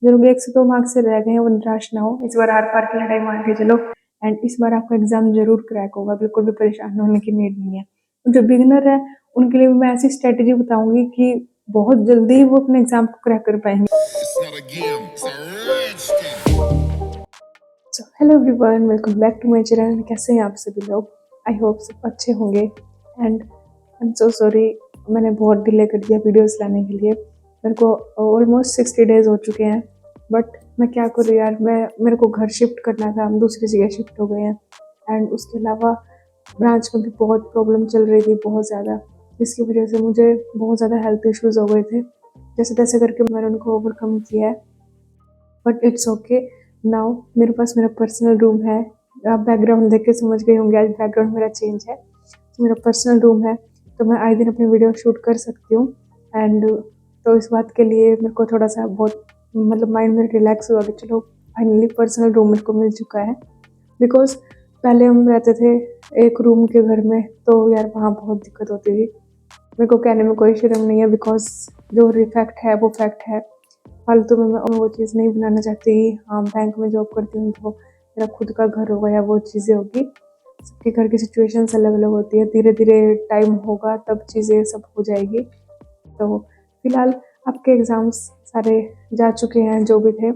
जो लोग 1 से 2 मार्क्स से रह गए हैं वो निराश ना हो, इस बार आर पार की लड़ाई मान के चलो एंड इस बार आपका एग्जाम जरूर क्रैक होगा, बिल्कुल भी परेशान होने की नीड नहीं है। जो बिगिनर है उनके लिए भी मैं ऐसी स्ट्रेटेजी बताऊंगी कि बहुत जल्दी ही वो अपने एग्जाम को क्रैक कर पाएंगे। So hello everyone, welcome back to my channel. कैसे हैं आप सभी लोग? आई होप सब अच्छे होंगे and I am so sorry, मैंने बहुत डिले कर दिया वीडियोस लाने के लिए। मेरे को ऑलमोस्ट 60 डेज हो चुके हैं, बट मैं क्या करूँ यार, मेरे को घर शिफ्ट करना था, हम दूसरी जगह शिफ्ट हो गए हैं एंड उसके अलावा ब्रांच में भी बहुत प्रॉब्लम चल रही थी, बहुत ज़्यादा, जिसकी वजह से मुझे बहुत ज़्यादा हेल्थ इश्यूज़ हो गए थे। जैसे तैसे करके मैंने उनको ओवरकम किया है, बट इट्स ओके नाउ। मेरे पास मेरा पर्सनल रूम है। आप बैकग्राउंड देख के समझ गए होंगे आज बैकग्राउंड मेरा चेंज है। तो मेरा पर्सनल रूम है, तो मैं आए दिन अपनी वीडियो शूट कर सकती हूँ एंड तो इस बात के लिए मेरे को थोड़ा सा बहुत मतलब माइंड में रिलैक्स हुआ कि चलो फाइनली पर्सनल रूम मेरे को मिल चुका है। बिकॉज पहले हम रहते थे एक रूम के घर में, तो यार वहाँ बहुत दिक्कत होती थी। मेरे को कहने में कोई शर्म नहीं है, बिकॉज जो फैक्ट है वो फैक्ट है। फालतू में मैं वो चीज़ नहीं बनाना चाहती। हाँ, बैंक में जॉब करती हूँ तो मेरा खुद का घर होगा या वो चीज़ें होगी। सबके घर की सिचुएशंस अलग अलग होती है, धीरे धीरे टाइम होगा तब चीज़ें सब हो जाएगी। तो फिलहाल आपके एग्ज़ाम्स सारे जा चुके हैं जो भी थे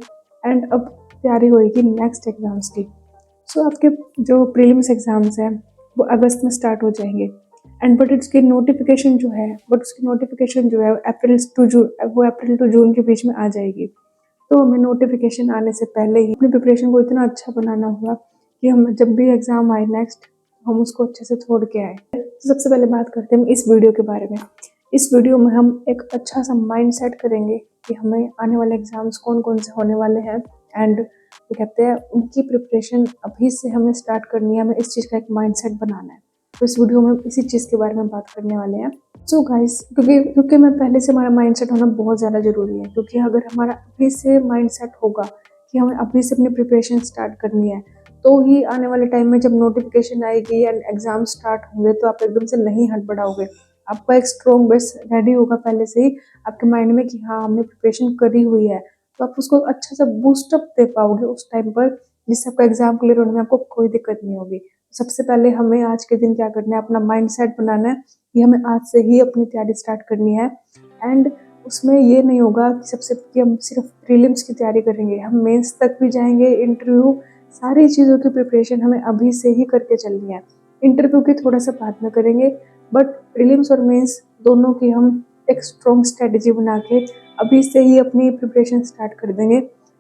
एंड अब तैयारी होएगी नेक्स्ट एग्ज़ाम्स की। सो आपके जो प्रीलिम्स एग्ज़ाम्स हैं वो अगस्त में स्टार्ट हो जाएंगे एंड बट उसकी नोटिफिकेशन जो है अप्रैल टू जून के बीच में आ जाएगी। तो हमें नोटिफिकेशन आने से पहले ही अपनी प्रिपरेशन को इतना अच्छा बनाना होगा कि हम जब भी एग्ज़ाम आए नेक्स्ट, हम उसको अच्छे से छोड़ के आए। तो सबसे पहले बात करते हैं इस वीडियो के बारे में। इस वीडियो में हम एक अच्छा सा माइंड सेट करेंगे कि हमें आने वाले एग्ज़ाम्स कौन कौन से होने वाले हैं एंड कहते हैं उनकी प्रिपरेशन अभी से हमें स्टार्ट करनी है, हमें इस चीज़ का एक माइंड सेट बनाना है। तो इस वीडियो में इसी चीज़ के बारे में बात करने वाले हैं। सो गाइस, क्योंकि मैं पहले से हमारा माइंडसेट होना बहुत ज़्यादा ज़रूरी है, क्योंकि अगर हमारा अभी से माइंडसेट होगा कि हमें अभी से अपनी प्रिपरेशन स्टार्ट करनी है, तो ही आने वाले टाइम में जब नोटिफिकेशन आएगी एंड एग्जाम स्टार्ट होंगे तो आप एकदम से नहीं हड़बड़ाओगे। आपका एक स्ट्रॉन्ग बेस रेडी होगा पहले से ही आपके माइंड में कि हाँ हमने प्रिपरेशन करी हुई है, तो आप उसको अच्छा सा बूस्टअप दे पाओगे उस टाइम पर, जिससे आपका एग्जाम क्लियर होने में आपको कोई दिक्कत नहीं होगी। सबसे पहले हमें आज के दिन क्या करना है, अपना माइंड सेट बनाना है कि हमें आज से ही अपनी तैयारी स्टार्ट करनी है एंड उसमें ये नहीं होगा कि सबसे कि हम सिर्फ प्रीलिम्स की तैयारी करेंगे, हम मेंस तक भी जाएंगे, इंटरव्यू, सारी चीज़ों की प्रिपरेशन हमें अभी से ही करके चलनी है। इंटरव्यू की थोड़ा सा बाद में करेंगे, बट प्रीलिम्स और मेंस दोनों की हम एक स्ट्रॉन्ग स्ट्रेटजी बना के अभी से ही अपनी प्रिपरेशन स्टार्ट कर देंगे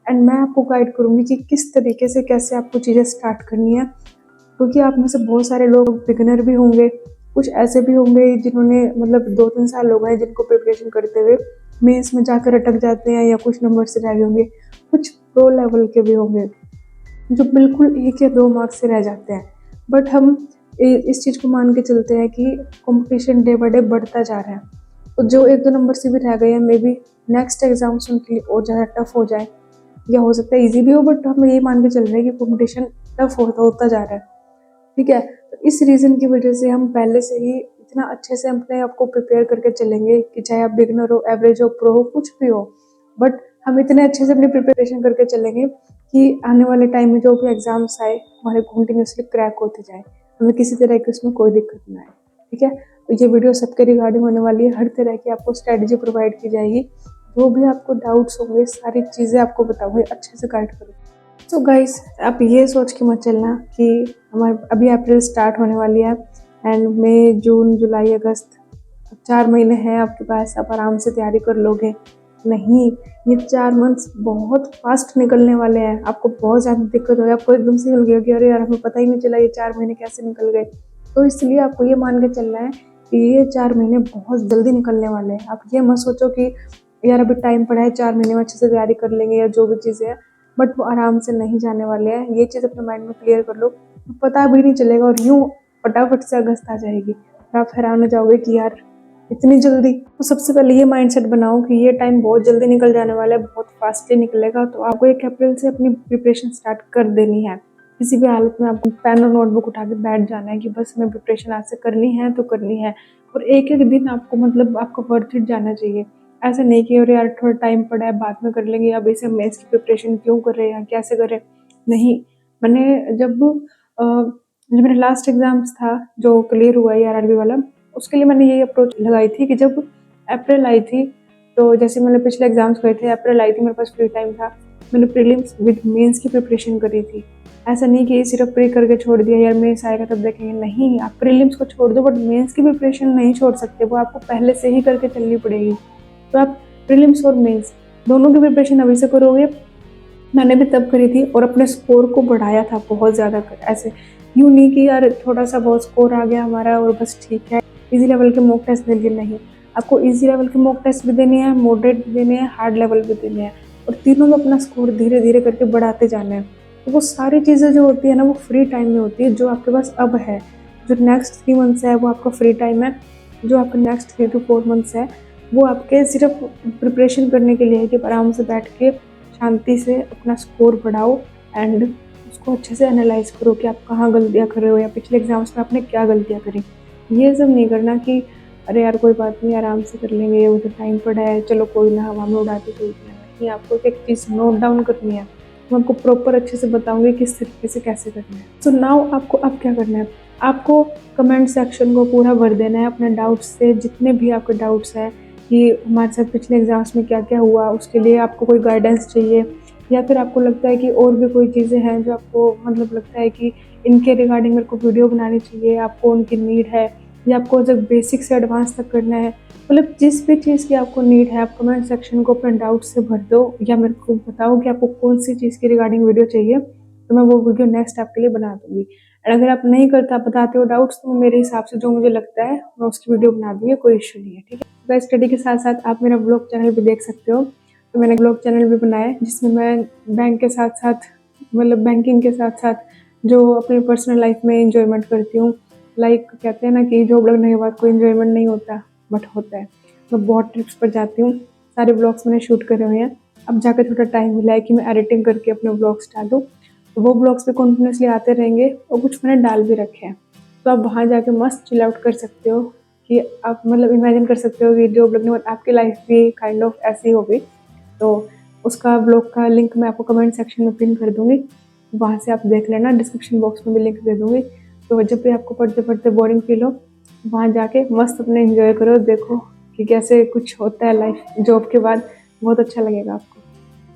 एंड मैं आपको गाइड करूँगी कि किस तरीके से कैसे आपको चीज़ें स्टार्ट करनी है। क्योंकि आप में से बहुत सारे लोग बिगिनर भी होंगे, कुछ ऐसे भी होंगे जिन्होंने मतलब 2-3 साल हो गए जिनको प्रिपरेशन करते हुए मेंस में जाकर अटक जाते हैं या कुछ नंबर से रह गए होंगे, कुछ प्रो लेवल के भी होंगे जो बिल्कुल 1 या 2 मार्क्स से रह जाते हैं। बट हम इस चीज़ को मान के चलते हैं कि कंपटीशन डे बाय डे बढ़ता जा रहा है, तो जो 1-2 नंबर से भी रह गए हैं मे बी नेक्स्ट एग्जाम्स उनके लिए और ज़्यादा टफ हो जाए, या हो सकता है ईजी भी हो, बट हम ये मान के चल रहे हैं कि कंपटीशन टफ होता जा रहा है। ठीक है, तो इस रीज़न की वजह से हम पहले से ही इतना अच्छे से अपने आप को प्रिपेयर करके चलेंगे कि चाहे आप बिगनर हो, एवरेज हो, प्रो हो, कुछ भी हो, बट हम इतने अच्छे से अपनी प्रिपरेशन करके चलेंगे कि आने वाले टाइम में जो भी एग्जाम्स आए हमारे कंटिन्यूसली क्रैक होते जाए, हमें किसी तरह की उसमें कोई दिक्कत ना आए। ठीक है, तो ये वीडियो सबके रिगार्डिंग होने वाली है, हर तरह की आपको स्ट्रेटजी प्रोवाइड की जाएगी, जो भी आपको डाउट्स होंगे सारी चीज़ें आपको बताऊंगी, अच्छे से गाइड करूँगी। तो गाइस, आप ये सोच के मत चलना कि हमारे अभी अप्रैल स्टार्ट होने वाली है एंड मई, जून, जुलाई, अगस्त, 4 महीने हैं आपके पास, आप आराम से तैयारी कर लोगे। नहीं, ये 4 मंथ्स बहुत फास्ट निकलने वाले हैं। आपको बहुत ज़्यादा दिक्कत होगी, आपको एकदम से लगे कि अरे यार हमें पता ही नहीं चला ये 4 महीने कैसे निकल गए। तो इसलिए आपको ये मान के चलना है कि ये 4 महीने बहुत जल्दी निकलने वाले हैं। आप ये मत सोचो कि यार अभी टाइम पड़ा है, 4 महीने में अच्छे से तैयारी कर लेंगे या जो भी चीज़ें हैं, बट वो आराम से नहीं जाने वाले हैं। ये चीज़ अपने माइंड में क्लियर कर लो, पता भी नहीं चलेगा और यूँ फटाफट से अगस्त आ जाएगी और आप हैरान हो जाओगे कि यार इतनी जल्दी। तो सबसे पहले ये माइंडसेट बनाओ कि ये टाइम बहुत जल्दी निकल जाने वाला है, बहुत फास्टली निकलेगा, तो आपको 1 अप्रैल से अपनी प्रिपरेशन स्टार्ट कर देनी है। किसी भी हालत में आपको पेन और नोटबुक उठा के बैठ जाना है कि बस हमें प्रिपरेशन आज से करनी है तो करनी है, और एक एक दिन आपको मतलब आपको वर्थ इट जाना चाहिए। ऐसा नहीं कि अरे यार थोड़ा टाइम पड़ा है बाद में कर लेंगे, अभी से मेंस की प्रिपरेशन क्यों कर रहे हैं, कैसे कर रहे हैं। नहीं, मैंने जब मेरा लास्ट एग्जाम्स था जो क्लियर हुआ है आरआरबी वाला, उसके लिए मैंने ये अप्रोच लगाई थी कि जब अप्रैल आई थी, तो जैसे मैंने पिछले एग्जाम्स गए थे, अप्रैल आई थी, मेरे पास फ्री टाइम था, मैंने प्रीलिम्स विद मेंस की प्रिपरेशन करी थी। ऐसा नहीं कि सिर्फ प्री करके छोड़ दिया यार मेंस आएगा तब देखेंगे, नहीं, आप प्रीलिम्स को छोड़ दो बट मेंस की प्रिपरेशन नहीं छोड़ सकते, वो आपको पहले से ही करके चलनी पड़ेगी। तो आप प्रीलिम्स और मेंस दोनों की प्रिपरेशन अभी से करोगे। मैंने भी तब करी थी और अपने स्कोर को बढ़ाया था बहुत ज़्यादा, ऐसे यूँ नहीं कि यार थोड़ा सा बहुत स्कोर आ गया हमारा और बस ठीक है, इजी लेवल के मॉक टेस्ट दे लिए, नहीं, आपको इजी लेवल के मॉक टेस्ट भी देने हैं, मॉडरेट भी देने हैं, हार्ड लेवल भी देने हैं, और तीनों में अपना स्कोर धीरे धीरे करके बढ़ाते जाना है। तो वो सारी चीज़ें जो होती है ना वो फ्री टाइम में होती है, जो आपके पास अब है। जो नेक्स्ट 3 मंथ्स है वो आपका फ्री टाइम है, जो आपका नेक्स्ट 3 to 4 मंथ्स है वो आपके सिर्फ प्रिपरेशन करने के लिए है कि आराम से बैठ के शांति से अपना स्कोर बढ़ाओ एंड उसको अच्छे से एनालाइज करो कि आप कहाँ गलतियाँ कर रहे हो या पिछले एग्जाम्स में आपने क्या गलतियाँ करी। ये सब नहीं करना कि अरे यार कोई बात नहीं आराम से कर लेंगे, वो तो टाइम पड़ा है, चलो कोई ना, हवा में उड़ाते कोई नहीं। आपको एक चीज़ नोट डाउन करनी है, मैं आपको प्रॉपर अच्छे से बताऊंगी किस तरीके से कैसे करना है। सो नाउ आपको अब क्या करना है, आपको कमेंट सेक्शन को पूरा भर देना है अपने डाउट्स से, जितने भी आपके डाउट्स हैं कि हमारे साथ पिछले एग्जाम्स में क्या क्या हुआ, उसके लिए आपको कोई गाइडेंस चाहिए, या फिर आपको लगता है कि और भी कोई चीज़ें हैं जो आपको मतलब लगता है कि इनके रिगार्डिंग मेरे को वीडियो बनानी चाहिए, आपको उनकी नीड है, या आपको जब बेसिक से एडवांस तक करना है, मतलब जिस भी चीज़ की आपको नीड है, आप कमेंट सेक्शन को अपने डाउट से भर दो या मेरे को बताओ कि आपको कौन सी चीज़ की रिगार्डिंग वीडियो चाहिए, तो मैं वो वीडियो नेक्स्ट आपके लिए बना दूंगी। और अगर आप नहीं करता बताते हो डाउट्स, तो मेरे हिसाब से जो मुझे लगता है मैं उसकी वीडियो बना दूंगी, कोई इशू नहीं है, ठीक है। तो स्टडी के साथ साथ आप मेरा ब्लॉग चैनल भी देख सकते हो, तो मैंने ब्लॉग चैनल भी बनाया है जिसमें मैं बैंक के साथ साथ मतलब बैंकिंग के साथ साथ जो अपनी पर्सनल लाइफ में इंजॉयमेंट करती हूँ, लाइक कहते हैं ना कि जॉब लगने के बाद कोई इंजॉयमेंट नहीं होता बट होता है। मैं बहुत ट्रिप्स पर जाती हूँ, सारे ब्लॉग्स मैंने शूट करे हुए हैं, अब जाकर थोड़ा टाइम मिला है कि मैं एडिटिंग करके अपने ब्लॉग्स डालूँ, तो वो ब्लॉग्स भी कंटिन्यूसली आते रहेंगे और कुछ मैंने डाल भी रखे हैं। तो आप वहाँ जाके मस्त चिल आउट कर सकते हो कि आप मतलब इमेजिन कर सकते हो कि जॉब लगने के बाद आपकी लाइफ भी काइंड ऑफ ऐसी होगी। तो उसका ब्लॉग का लिंक मैं आपको कमेंट सेक्शन में पिन कर दूंगी, वहाँ से आप देख लेना, डिस्क्रिप्शन बॉक्स में भी लिंक दे दूंगी। तो जब भी आपको पढ़ते पढ़ते बोरिंग फील हो, वहाँ जाके मस्त अपने एंजॉय करो, देखो कि कैसे कुछ होता है लाइफ जॉब के बाद, बहुत अच्छा लगेगा आपको।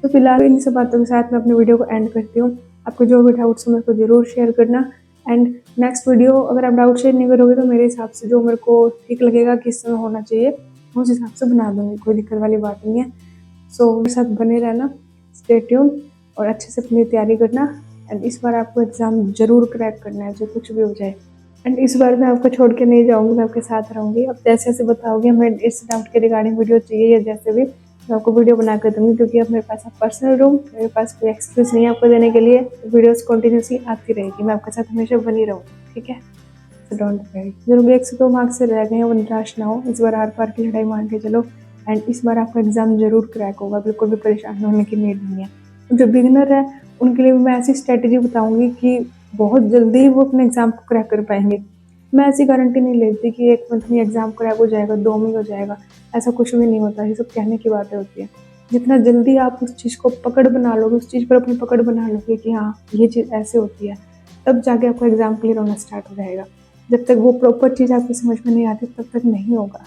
तो फिलहाल इन सब बातों के साथ मैं अपनी वीडियो को एंड करती हूँ। आपको जो भी डाउट्स हो मेरे को ज़रूर शेयर करना, एंड नेक्स्ट वीडियो अगर आप डाउट शेयर नहीं करोगे तो मेरे हिसाब से जो मेरे को ठीक लगेगा कि इस समय होना चाहिए, मैं उस हिसाब से बना दूँगी, कोई दिक्कत वाली बात नहीं है। सो मेरे साथ बने रहना, स्टे ट्यून और अच्छे से अपनी तैयारी करना, एंड इस बार आपको एग्ज़ाम ज़रूर क्रैक करना है, जो कुछ भी हो जाए। एंड इस बार मैं आपको छोड़ के नहीं जाऊँगी, मैं आपके साथ रहूँगी। अब जैसे जैसे बताओगे हमें इस डाउट के रिगार्डिंग वीडियो चाहिए या जैसे भी, मैं आपको वीडियो बना कर दूँगी, क्योंकि अब मेरे पास पर्सनल रूम, मेरे पास कोई एक्सक्यूज़ नहीं है आपको देने के लिए, वीडियोज़ कंटिन्यूसली आती रहेगी, मैं आपके साथ हमेशा बनी रहूँगी, ठीक है। सो डोंट वरी, जो भी 1 से 2 मार्क्स से रह गए हैं वो निराश ना हो, इस बार हर बार की लड़ाई मान के चलो, एंड इस बार आपका एग्ज़ाम ज़रूर क्रैक होगा, बिल्कुल भी परेशान होने की नीड नहीं है। जो बिगिनर है उनके लिए भी मैं ऐसी स्ट्रेटजी बताऊँगी कि बहुत जल्दी ही वो अपने एग्ज़ाम को क्रैक कर पाएंगे। मैं ऐसी गारंटी नहीं लेती कि 1 मंथ में एग्ज़ाम क्रैक हो जाएगा, 2 में हो जाएगा, ऐसा कुछ भी नहीं होता, ये सब कहने की बातें होती हैं। जितना जल्दी आप उस चीज़ को पकड़ बना लोगे, उस चीज़ पर अपनी पकड़ बना लोगे कि हाँ ये चीज़ ऐसे होती है, तब जाके आपका एग्ज़ाम क्लियर होना स्टार्ट हो जाएगा। जब तक वो प्रॉपर चीज़ आपकी समझ में नहीं आती तब तक नहीं होगा।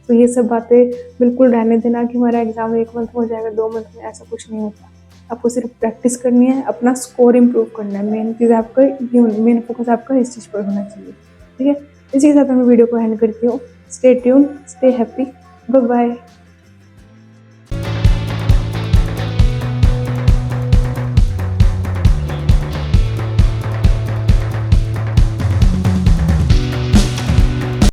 तो ये सब बातें बिल्कुल रहने देना कि हमारा एग्ज़ाम 1 मंथ में हो जाएगा, 2 मंथ में, ऐसा कुछ नहीं होता। आपको सिर्फ प्रैक्टिस करनी है, अपना स्कोर इम्प्रूव करना है, मेन चीज़ आपका ये, मेन फोकस आपका इस चीज़ पर होना चाहिए, ठीक है। इसी के साथ मैं वीडियो को एंड करती हूँ। Stay tune, stay happy, bye bye.